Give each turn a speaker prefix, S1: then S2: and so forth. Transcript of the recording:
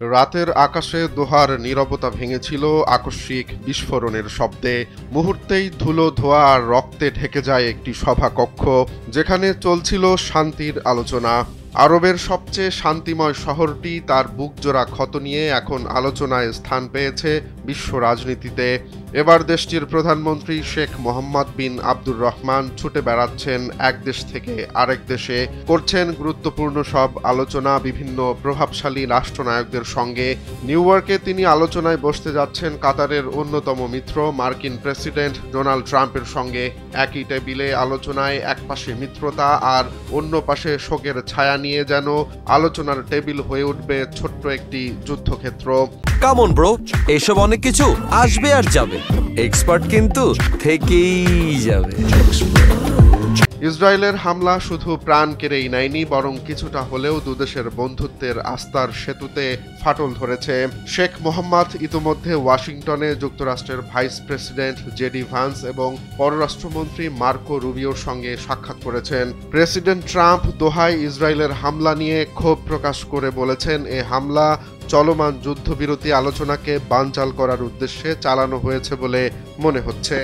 S1: রাতের আকাশে দোহার নীরবতা ভেঙেছিল আকস্মিক বিস্ফোরণের শব্দে। মুহূর্তেই ধুলো ধোঁয়া আর রক্তে ঢেকে যায় একটি সভাকক্ষ, যেখানে চলছিল শান্তির আলোচনা। আরবের সবচেয়ে শান্তিময় শহরটি তার বুকজোড়া ক্ষত নিয়ে এখন আলোচনায় স্থান পেয়েছে বিশ্ব রাজনীতিতে। এবার দেশটির প্রধানমন্ত্রী শেখ মোহাম্মদ বিন আব্দুর রহমান ছুটে বেড়াচ্ছেন এক দেশ থেকে আরেক দেশে, করছেন গুরুত্বপূর্ণ সব আলোচনা বিভিন্ন প্রভাবশালী রাষ্ট্রনায়কদের সঙ্গে। নিউ ইয়র্কে তিনি আলোচনায় বসতে যাচ্ছেন কাতারের অন্যতম মিত্র মার্কিন প্রেসিডেন্ট ডোনাল্ড ট্রাম্পের সঙ্গে। একই টেবিলে আলোচনায় এক পাশে মিত্রতা আর অন্য পাশে শোকের ছায়া নিয়ে যেন আলোচনার টেবিল হয়ে উঠবে ছোট্ট একটি যুদ্ধক্ষেত্র।
S2: কাম অন ব্রো, এসব অনেক কিছু আসবে আর যাবে, এক্সপার্ট কিন্তু থেকেই যাবে।
S1: ইসরায়েলের হামলা শুধু প্রাণ কেড়েই নেয়নি, বরং কিছুটা হলেও দুদেশের বন্ধুত্বের আস্থার সেতুতে ফাটল ধরেছে। শেখ মোহাম্মদ ইতোমধ্যে ওয়াশিংটনে যুক্তরাষ্ট্রের ভাইস প্রেসিডেন্ট জেডি ভান্স এবং পররাষ্ট্রমন্ত্রী মার্কো রুবিওর সঙ্গে সাক্ষাৎ করেছেন। প্রেসিডেন্ট ট্রাম্প দোহায় ইসরায়েলের হামলা নিয়ে ক্ষোভ প্রকাশ করে বলেছেন, এ হামলা চলমান যুদ্ধবিরতি আলোচনাকে বানচাল করার উদ্দেশ্যে চালানো হয়েছে বলে মনে হচ্ছে।